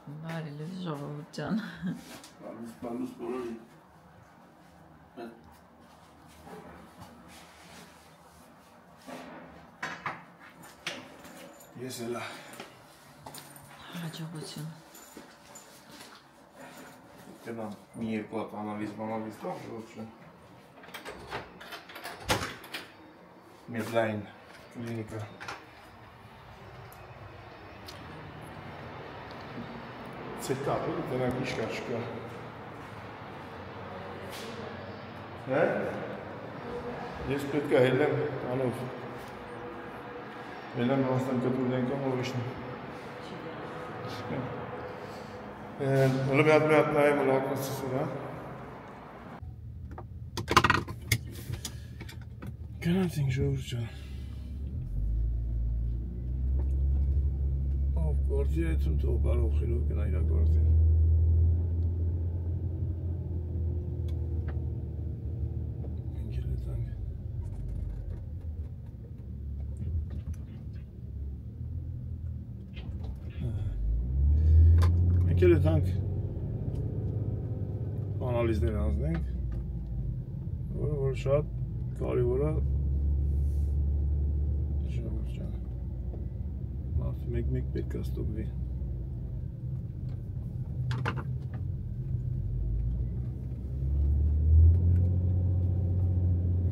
Բարելույս ժողովուրդ ջան։ Բարուս բոլորին։ Ես էլա։ Հաջողություն։ Գնամ մի երկու հատ անալիզ տամ, ժողովուրդ։ Medline կլինիկա։ Ցետապ, դրանք ինչ կա չկա։ Հա? Ես պետք է հելեմ անով։ Հելեմ ոստան կտրուդեն կամ ովիշն։ Հələ bir at nəyəm əlaqəsiz hə? Գնացինք ժողովուրդ ջան։ Գործի այդում թող բարով խելով գնա իրա գործին։ Մենք էլ եթանք։ Մենք էլ եթանք անալիզներ անձնենք, որ շատ կարևոր է ժողովուրդ ջան։ Մեկ պետք է ստուգվի։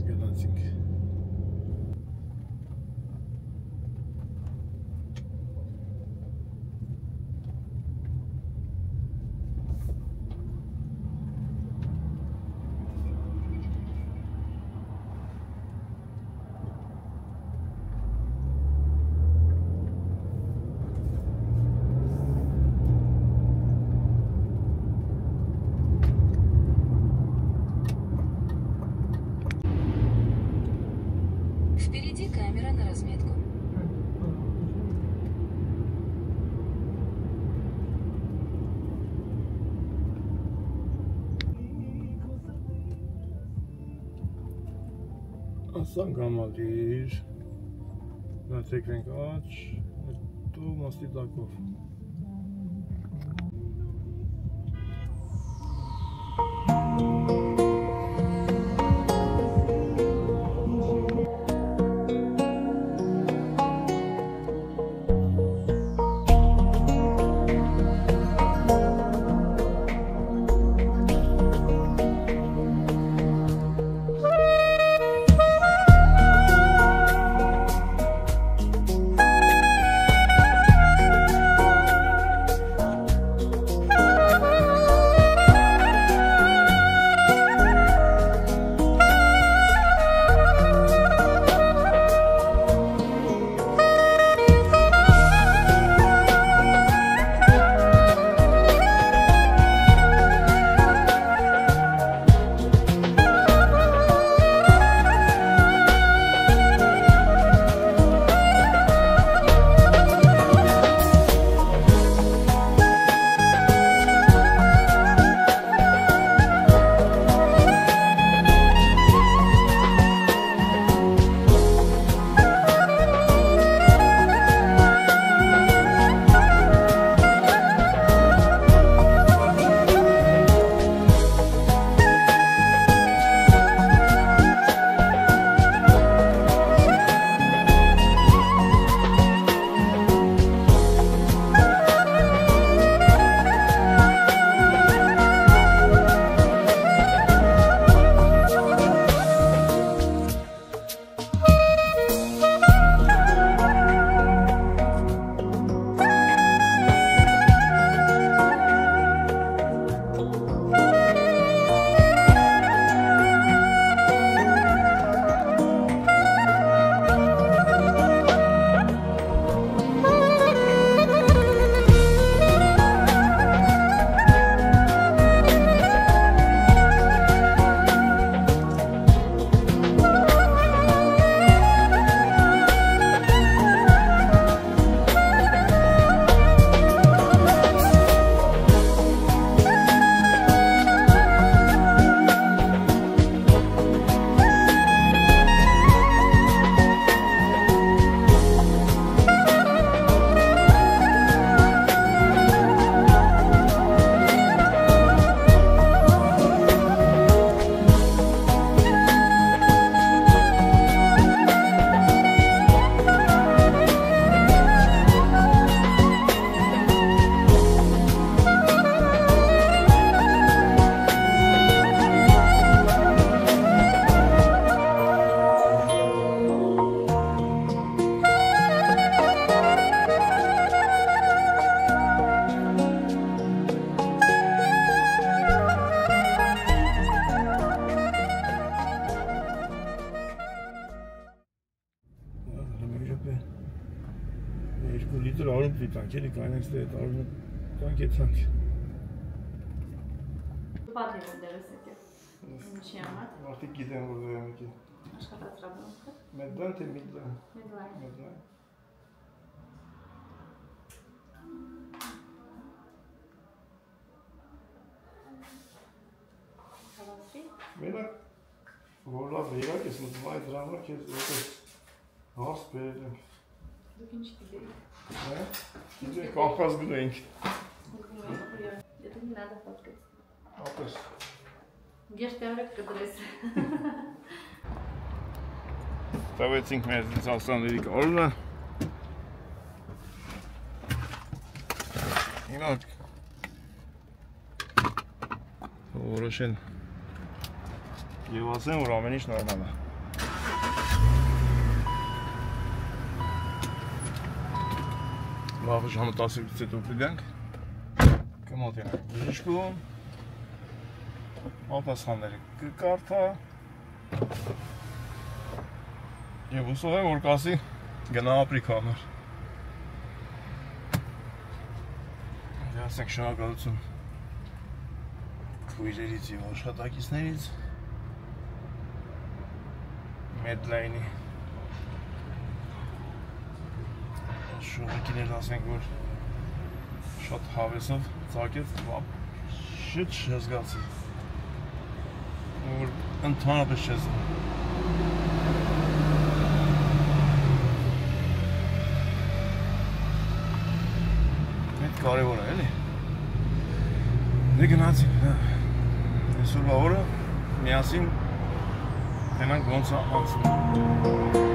Գնացինք։ Впереди камера на разметку. Ասանք համալիր, նատեքվենք աչ, հետո մաստի տակով։ 2 լիտր արում պիտանք, էլի կանենց դե արում կանք եթանք։ Պատիվ եմ դերս եկել։ Ինչի համար։ Մարդիկ գիտեն որ դե եկել։ Աշխատացրաբանքը։ Մեդլան թե միդլան։ Մեդլայն։ Մենակ որ լավ երակ ես մտնում այդ դրամը քեզ որպես հարց բերել եմ։ Դուք ինչ դիտեիք։ Հա։ Ինչ Կովկաս գնենք։ Это не надо фоткать. Ապես։ Где ж ты արեք կդրես։ Տավեցինք մեր ծասանների կորնը։ Հիմա որոշեն Եվ ասեմ, որ ամեն ինչ նորմալ է։ Լավ ժամը 10-ից հետո կգանք։ Կմոտենանք բժիշկուն։ Պատասխանները կկարդա։ Եվ հուսով եմ, որ կասի գնա ապրի կամեր։ Դե ասենք շնորհակալություն քույրերից եւ աշխատակիցներից։ Մեդլայնի շուղիկիներ ասենք որ շատ հավեսով ծակեց շիտ չզգացի որ ընդհանրապես չես Այդ կարևոր է էլի Դե գնացինք այսօրվա օրը միասին Tenang gonsa ansın.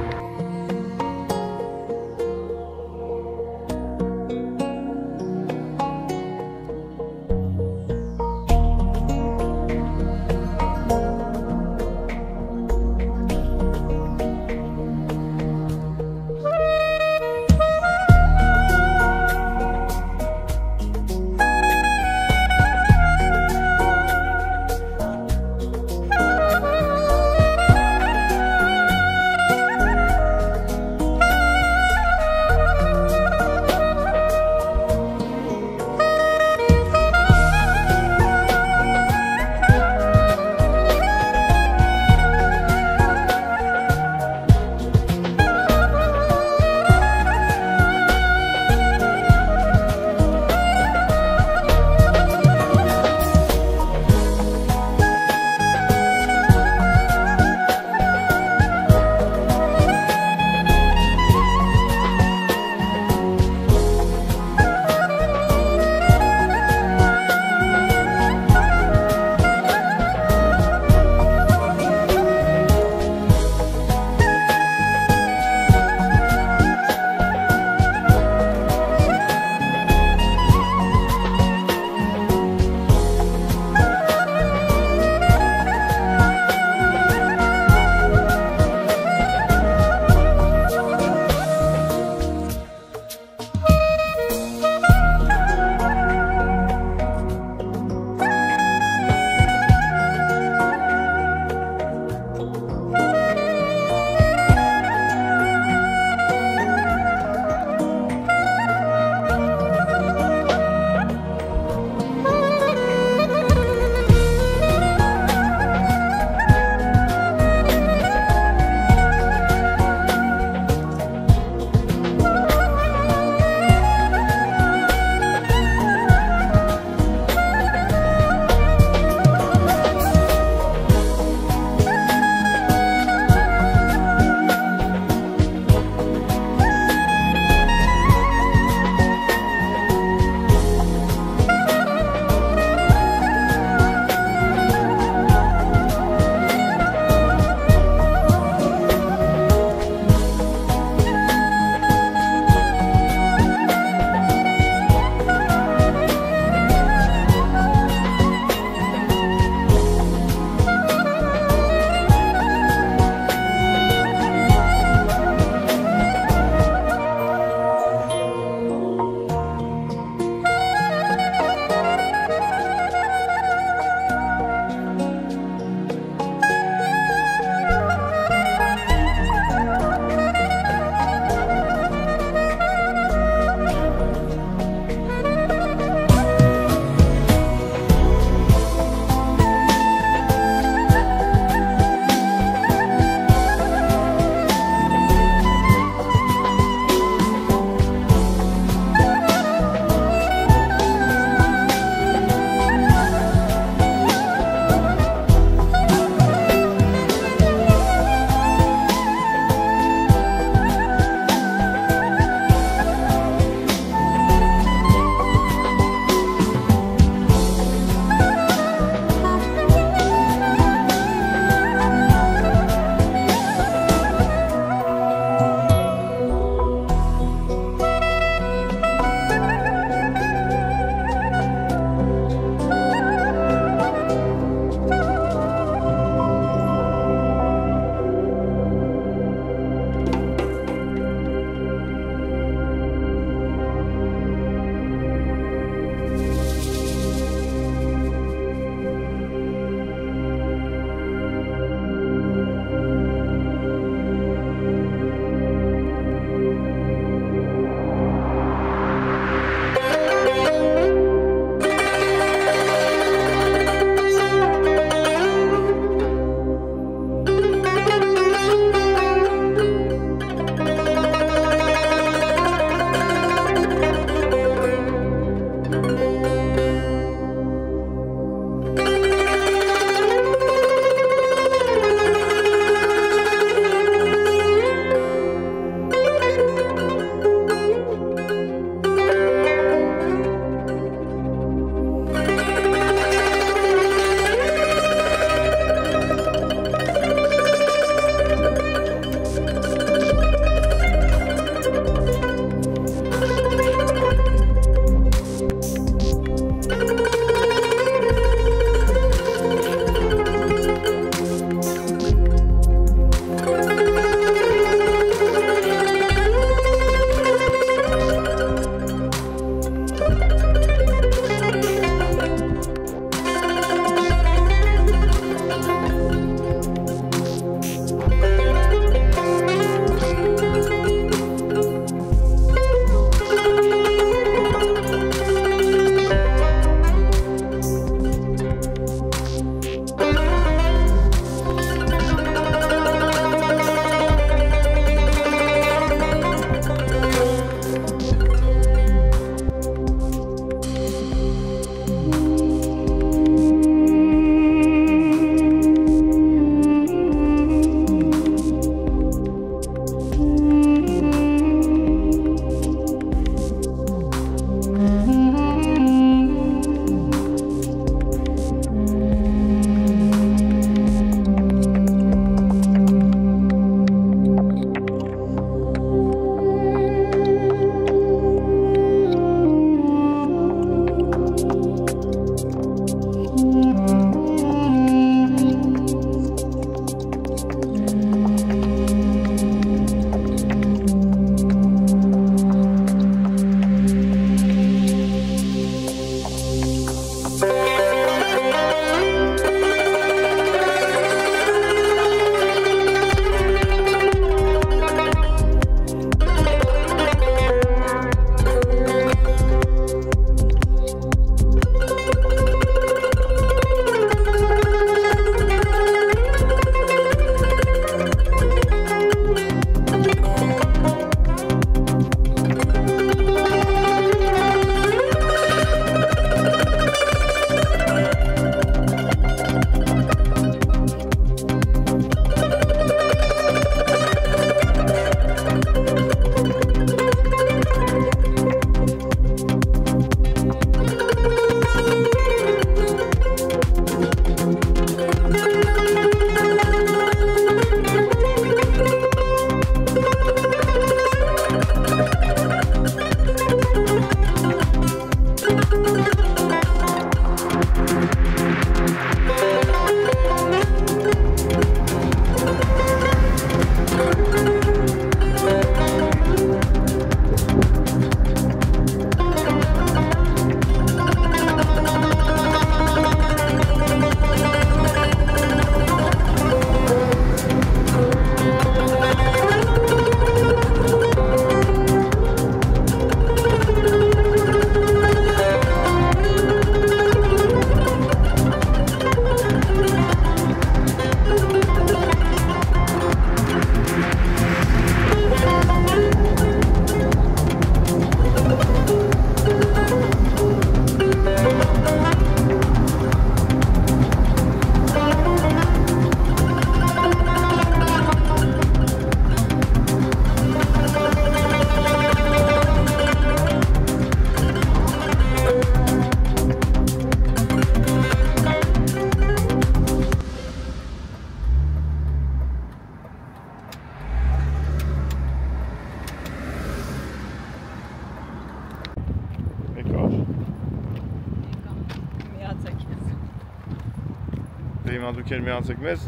հիմա դուք էլ միացեք մեզ,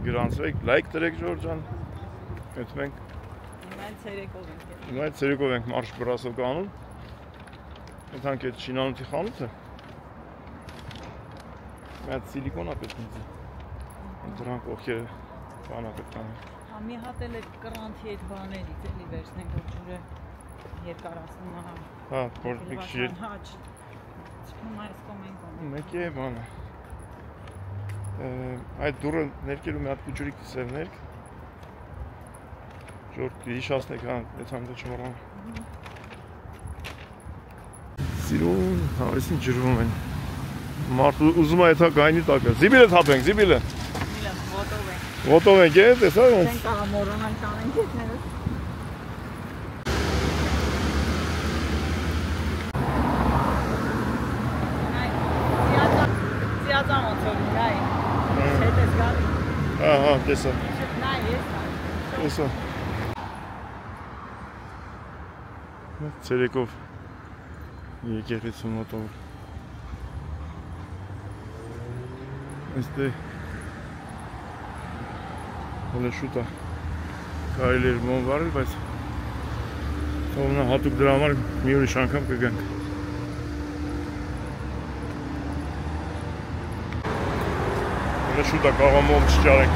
գրանցվեք, լայք դրեք Ժորժ ջան։ Այդ մենք հիմա ցերեկով ենք մարշ բրասով կանում։ Այդանք այդ շինանոթի խանութը։ Այդ սիլիկոնա պետք ինձ։ Դրանք ովքեր բանա պետք անեն։ Մի հատ էլ այդ կրանթի այդ բաներից էլի վերցնենք, որ ջուրը երկարացնում է։ Հա, որ մի քիչ հաճ։ Չփում այս կոմենտը։ Մեկի է բանը։ Այդ դուրը ներկելու մի հատ ջուրի կիսեր ներք։ Ժորժ հիշացնեք հա, այդ հանդը չմոռան։ Սիրուն, հա, այսին ջրվում են։ Մարդ ուզում է այդ հա գայնի տակը։ Զիբիլը թափենք, զիբիլը։ Ոտով ենք է, տեսա ոնց։ Չենք կարող մոռանալ տանենք հետներս։ Սիածան ոնց որ նայ։ Հետ ես գալի։ Հա, տեսա։ Նայ, ես նայ։ Տեսա։ Ցերեկով եկեղեցու մոտով։ Այստեղ հոլ է շուտ է կարելի էր մոն վարել, բայց թողնա հատուկ դրա համար մի ուրիշ անգամ կգանք։ Հոլ է շուտ է կարող մոն չճարենք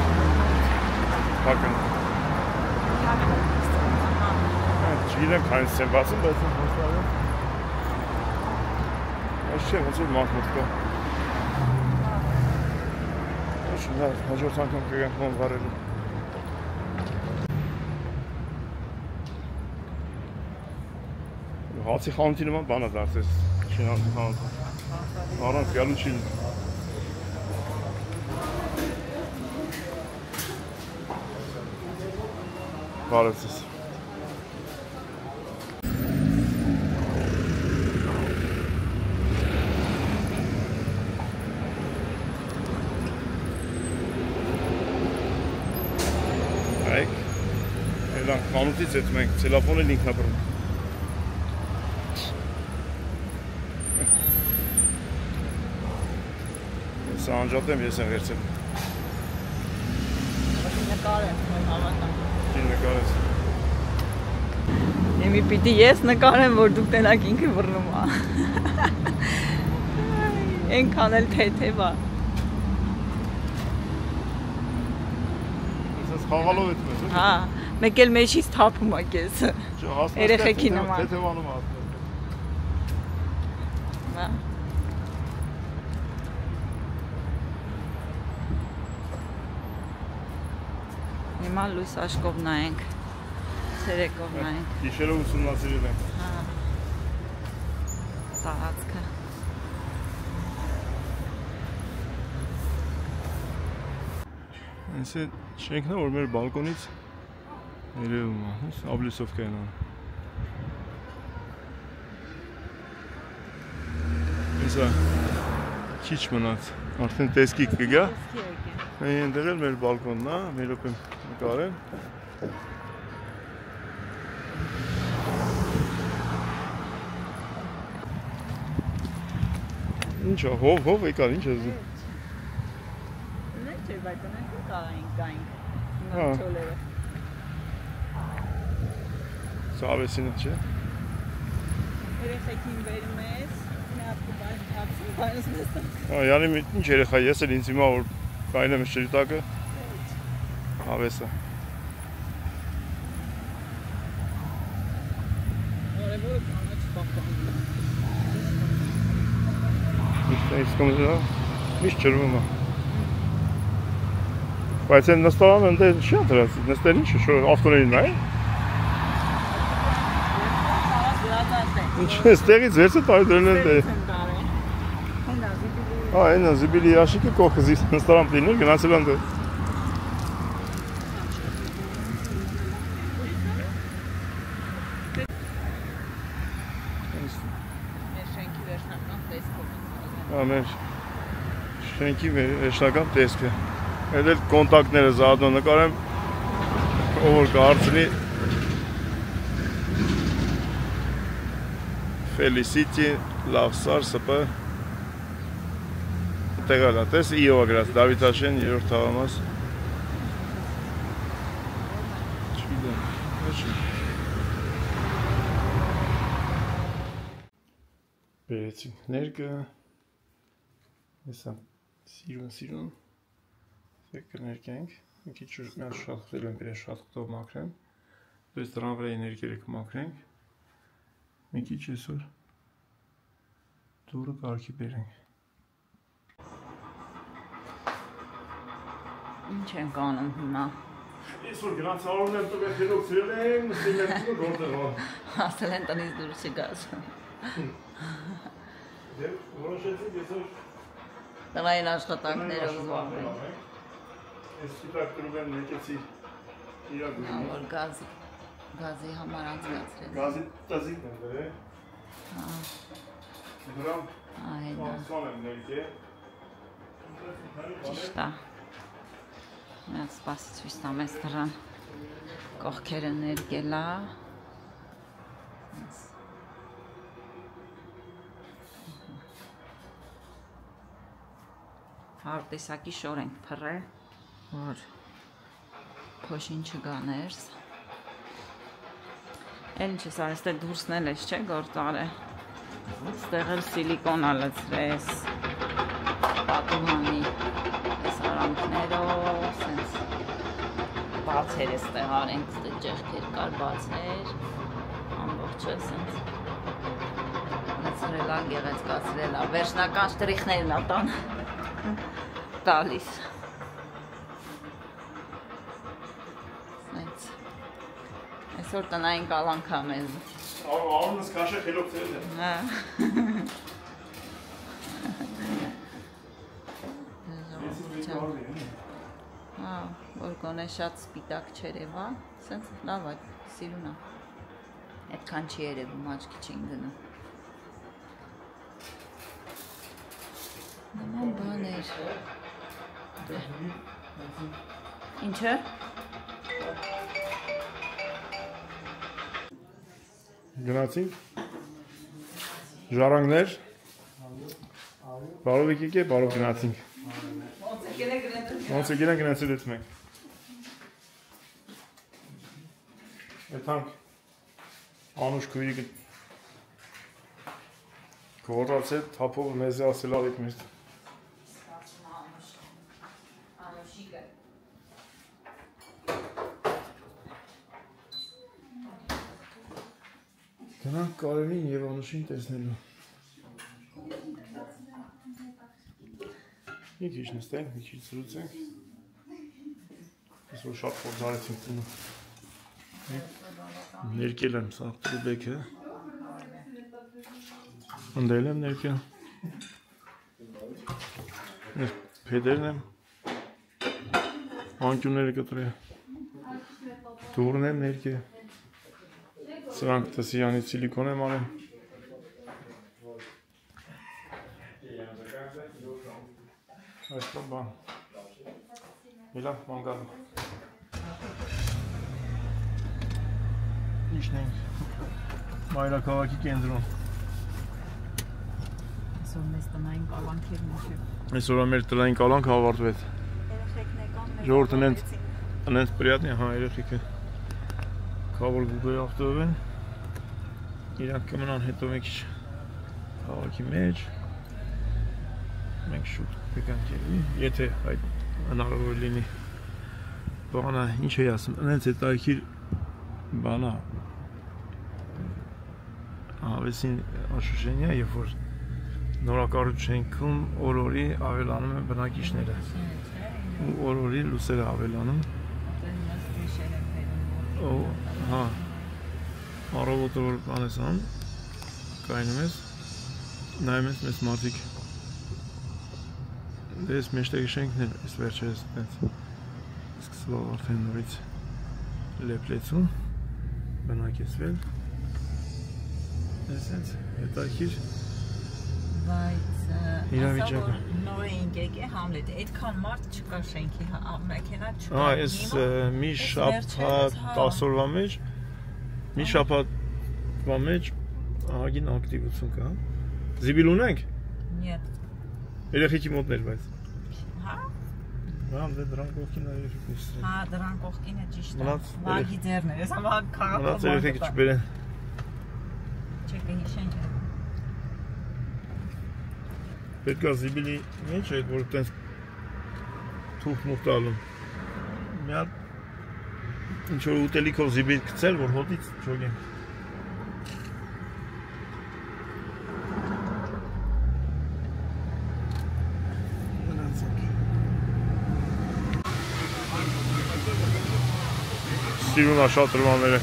հակն։ Չգիտեմ քանից եմ բացում, բայց այս չէ, ոնց որ մարդ մոտ կա։ Հաջորդ անգամ կգանք մոն վարելու։ Հացի խանութի նման բան է դարձես շինանոթի խանութը։ Առանց գալու չի լինի։ Բարև ձեզ։ Այք, այլան խանութից հետ մենք ցելոֆոն էլ ինքնաբռնում։ Սա անջատեմ, ես եմ վերցել։ Նկար եմ, հավատամ։ Ինչ նկարես։ Եմի պիտի ես նկարեմ, որ դուք տենակ ինքը բռնում է։ Ենքան էլ թեթև է։ Ես խաղալով եմ ես։ Հա, մեկ էլ մեջից թափում է քեզ։ Երեխեքի նման։ Թեթևանում է։ Հա։ Հիմա լույս աշկով նայենք, ցերեկով նայենք։ Գիշերով ուսումնասիրել ենք։ Հա։ Տարածքը։ Այս է շենքն է, որ մեր բալկոնից երևում է, աբլիսով կայնան։ Իսա քիչ մնաց, արդեն տեսքի կգա։ Այնտեղ էլ մեր բալկոնն է, մեր ոպեմ նկարեմ։ Ինչ է, հով եկար, ինչ է զում։ Նենք չէ, բայց նենք կարայինք գայինք։ Հա։ Չոլերը։ Սա ավեսինը չէ։ Երեխեքին բերում ես, մի հատ կուպայս թաքսում, բայց նստում։ Յանի ինչ երեխա, ես էլ ինձ հիմա որ կայնեմ ես ճրիտակը, ավեսը։ Որևորը կանաչ պապանում։ Իսկում է, միշտ ջրվում է։ Բայց են նստարան ընտեղ չի ադրած, նստեր ինչ է, շոր ավտոներին նայ։ Ինչ է, ստեղից վերցը տարի դրել են դե։ Այնա զիբիլի աշիկը կողքը նստարան պլիներ, գնացել են դե։ Մեր շենքի վերջնական տեսքը։ Այդ էլ կոնտակտները զադո նկարեմ, ով որ կհարցնի Felicity, Lavsar, SP տեղալ է, տես իովա գրած, Դավիթ Հաշեն, 3-րդ թաղամաս։ Չգիտեմ, ոչ։ Բերեցինք ներկը, հեսա սիրուն, սեկը ներկենք, մի քիչ մի շատ խտել ենք իրեն շատ խտով մաքրեմ, դες դրան վրա ներկերը կմաքրենք, մի քիչ այսօր դուրը կարգի բերենք։ Ինչ ենք անում հիմա։ Այսօր գնաց արոնել տվեք հերոքսրել են, սիմենտը գործել հան։ Ասել են տնից դուրս չգաս։ Դե որոշեցինք այսօր տնային աշխատանքներով զբաղվել։ Այս սպիտակ տրուբեն ներկեցի իրագույնի։ Որ գազի համար անցկացրել։ Գազի տազիկն են դրել։ Դրամ սոն եմ ներկե։ Ճիշտ է։ Միած սպասի ցույց տամ ես դրան կողքերը ներկելա։ Հարտեսակի շոր ենք փռել, որ փոշին չգաներս։ Էլ ինչ ես արես, դե դուրսն էլ ես չէ գործար է։ Ստեղ էլ սիլիկոն ալեցրես, պատուհանի ես արանքներով, սենց բացեր ես տեղ արենք, ստեղ ճեղքեր կար բացեր, ամբողջը սենց լեցրելա, գեղեցկացրելա, վերջնական շտրիխներն ատան տալիս։ Սենց, այսօր տնային կալանքա մեզ։ Արունս կաշը խելոք ծերել է։ Որ գոնե շատ սպիտակ չերևա, սենց լավ է, սիրուն է։ Այդքան չի երևում, աչքի չին գնում։ Նման բաներ։ Ինչը։ Գնացինք։ Ժառանգներ։ Բարով եկեք է, բարով գնացինք։ Ոնց եկել են գնացել էդ մենք։ Եթանք անուշ քույրիկը գորած է, թափով մեզ ասել արիք մեզ։ Գնանք Կարենին և Անուշին տեսնելու։ Մի քիչ նստենք, մի քիչ զրուցենք։ Այսօր շատ փորձարեցինք տունը։ Ներկել եմ սաղ տրուբեքը։ Ընդել եմ ներկել։ Ես փեդերն եմ։ Անկյունները կտրել։ Դուրն եմ ներկել։ Սրանք տսիանից սիլիկոն եմ արեմ։ Այսպես բան։ Միլա, մանգալը։ Ինչն ենք։ Մայրաքաղաքի կենտրոն։ Այսօր մեզ տնային կալանքերն ինչ է։ Այսօր մեր տնային կալանքը ավարտվեց։ Ժողովուրդն ընենց պրիատնի, հա, երեխիքը կավոր գուգոյ աղտով են։ Իրանք կմնան հետո մի քիչ քաղաքի մեջ։ Մենք շուտ կգանք երևի, եթե այդ հնարավոր լինի։ Բանը, ինչ էի ասում, ընենց հետաքրքիր բանա հավեսին Աշուշենյա, երբ որ նորակառուցությունքում օրորի ավելանում են բնակիչները ու օրորի լուսերը ավելանում։ Հա, առավոտը որ բան ես անում, կայնում ես, նայում ես մեզ մարդիկ։ Դե ես մեջտեղի շենքն եմ, ես վերջը ես տենց սկսվավ արդեն նորից լեպլեցում, բնակեցվել։ Ես ենց հետաքրքիր իրավիճակը։ Նոր էինք եկել Համլետ, այդքան մարդ չկա շենքի, մեքենա չկա։ Ես մի շաբաթ 10 օրվա մեջ, մի շաբաթվա մեջ ահագին ակտիվություն կա։ Զիբիլ ունենք։ Нет։ Երեխիքի մոտներ բայց։ Հա։ Հա, դե դրան կողքին է երեխիք նստեն։ Հա, դրան կողքին է ճիշտ է։ Մնաց Վագի ձեռն է, ես ամա քաղաքը։ Մնաց երեխիքը չբերեն։ Չէ կհիշեն չէ։ Պետք է զիբիլի ինչ է, որ տենց թուղթ մուղթ տալում։ Մի հատ ինչ-որ ուտելիքով զիբիլ գցել, որ հոտից չոգեն։ Սիրուն աշատ ռվաները։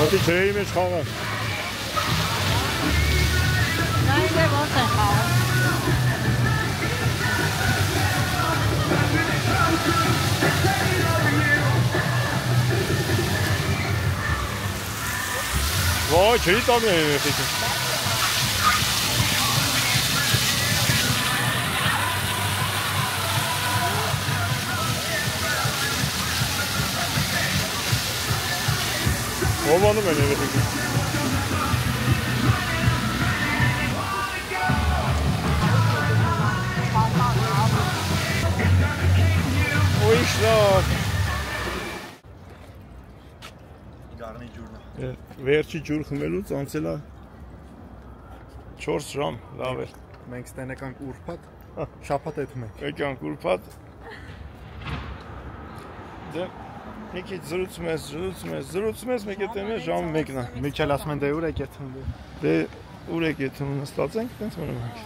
Մոտի ջրերի մեջ խաղան։ Նա ինձ ոնց են խաղում։ Ոյ, ջրի տակն է երեխիքը։ Հովանում են երեխիքը։ Ոյ, շլավ։ Գարնի ջուրն է։ Վերջի ջուր խմելուց անցել է 4 ժամ, լավ էր։ Մենք ստեն եկանք ուրբաթ, շաբաթ եթում ենք։ Եկանք ուրբաթ։ Դե մի քիչ զրուցում ես, մեկ է տեմը ժամը 1-ն է։ Միքել ասում են դե ուր եք եթում դե։ Դե ուր եք եթում նստած ենք, տենց մնում ենք։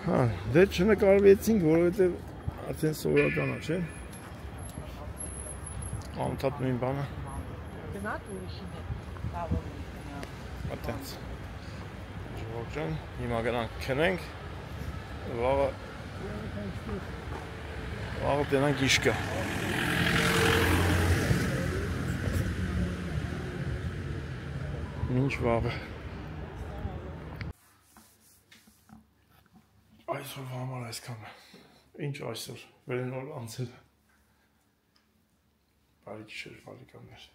Հա, դե չնկարվեցինք, որովհետև արդեն սովորական է, չէ՞։ Անընդհատ նույն բանը։ Գնաց ուրիշի հետ, լավով ենք։ Այդտենց։ Ժողովրդան, հիմա գնանք քնենք, վաղը տենանք իշկա։ Մինչ վաղը։ Այսօր համար այսքան է։ Ինչ այսօր, վերին օր անցել։ Բարի գիշեր, բարեկամներ։